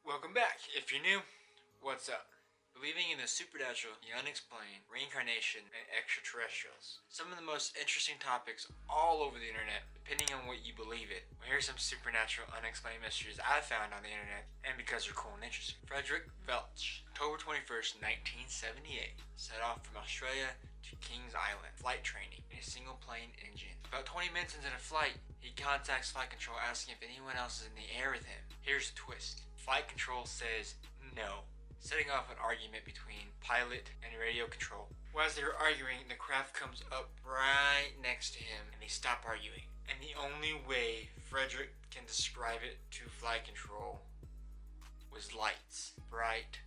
Welcome back. If you're new, what's up? Believing in the supernatural, the unexplained, reincarnation, and extraterrestrials. Some of the most interesting topics all over the internet, depending on what you believe it. Well, here's some supernatural, unexplained mysteries I found on the internet, and because they're cool and interesting. Frederick Welch, October 21st, 1978, set off from Australia to Kings Island, flight training in a single plane engine. About 20 minutes into the flight, he contacts flight control asking if anyone else is in the air with him. Here's the twist. Flight control says no, setting off an argument between pilot and radio control. While they were arguing, the craft comes up right next to him and they stop arguing. And the only way Frederick can describe it to flight control was lights. Bright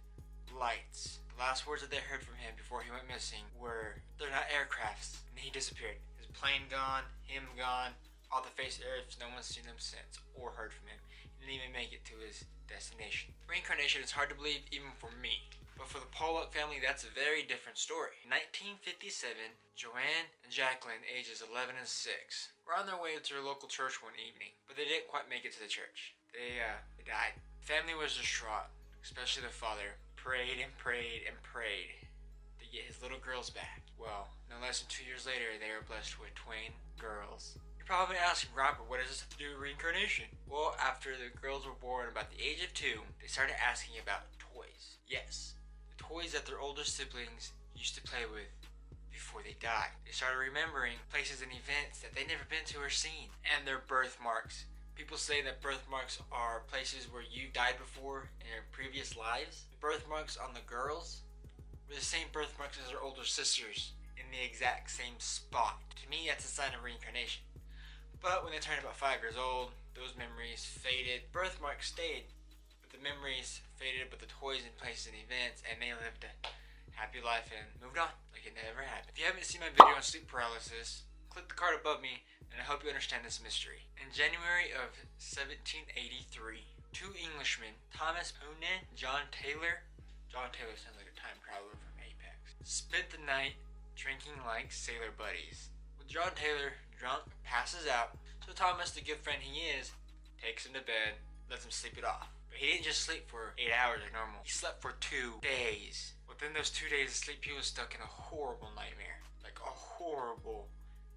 lights. The last words that they heard from him before he went missing were, "They're not aircrafts," and he disappeared. His plane gone, him gone, all the face Earths, no one's seen him since or heard from him. He didn't even make it to his destination. Reincarnation is hard to believe even for me, but for the Pollock family that's a very different story. In 1957, Joanne and Jacqueline, ages 11 and 6, were on their way to their local church one evening, but they didn't quite make it to the church. They died. The family was distraught, especially the father. Prayed and prayed and prayed to get his little girls back. Well, no less than 2 years later, they were blessed with twin girls. You're probably asking, Robert, what does this have to do with reincarnation? Well, after the girls were born about the age of 2, they started asking about toys. Yes, the toys that their older siblings used to play with before they died. They started remembering places and events that they'd never been to or seen, and their birthmarks. People say that birthmarks are places where you died before in your previous lives. The birthmarks on the girls were the same birthmarks as their older sisters in the exact same spot. To me, that's a sign of reincarnation. But when they turned about 5 years old, those memories faded. Birthmarks stayed, but the memories faded, but the toys and places and events, and they lived a happy life and moved on like it never happened. If you haven't seen my video on sleep paralysis, click the card above me, and I hope you understand this mystery. In January of 1783, 2 Englishmen, Thomas Unen, John Taylor sounds like a time traveler from Apex, spent the night drinking like sailor buddies. With John Taylor drunk, passes out, so Thomas, the good friend he is, takes him to bed, lets him sleep it off. But he didn't just sleep for 8 hours like normal. He slept for 2 days. Within those 2 days of sleep, he was stuck in a horrible nightmare. Like a horrible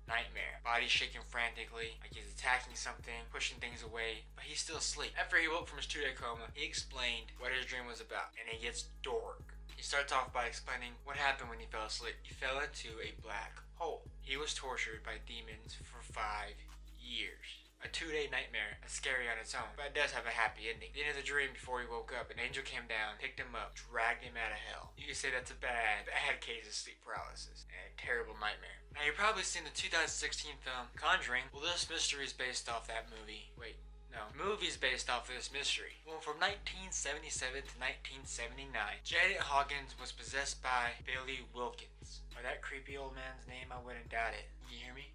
nightmare. Body shaking frantically, like he's attacking something, pushing things away, but he's still asleep. After he woke from his 2-day coma, he explained what his dream was about, and it gets dark. He starts off by explaining what happened when he fell asleep. He fell into a black hole. He was tortured by demons for 5 years. A 2-day nightmare, that's scary on its own, but it does have a happy ending. At the end of the dream, before he woke up, an angel came down, picked him up, dragged him out of hell. You could say that's a bad case of sleep paralysis, and a terrible nightmare. Now, you've probably seen the 2016 film, Conjuring. Well, this mystery is based off that movie. Wait, no. The movie's based off of this mystery. Well, from 1977 to 1979, Janet Hoggins was possessed by Billy Wilkins. By that creepy old man's name, I wouldn't doubt it. You hear me?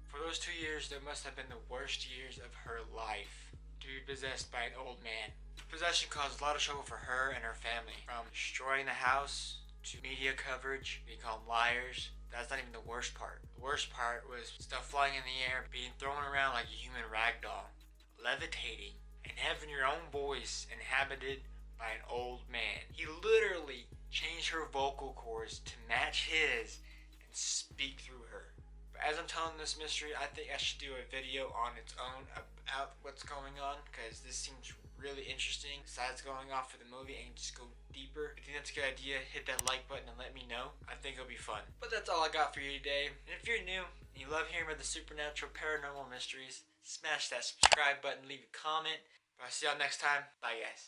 For those 2 years, there must have been the worst years of her life to be possessed by an old man. Possession caused a lot of trouble for her and her family. From destroying the house to media coverage, being called liars. That's not even the worst part. The worst part was stuff flying in the air, being thrown around like a human rag doll, levitating, and having your own voice inhabited by an old man. He literally changed her vocal cords to match his and speak through her. As I'm telling this mystery, I think I should do a video on its own about what's going on, because this seems really interesting. Besides going off for the movie and just go deeper, if you think that's a good idea, hit that like button and let me know. I think it'll be fun. But that's all I got for you today. And if you're new and you love hearing about the supernatural, paranormal mysteries, smash that subscribe button, leave a comment. But I'll see y'all next time. Bye, guys.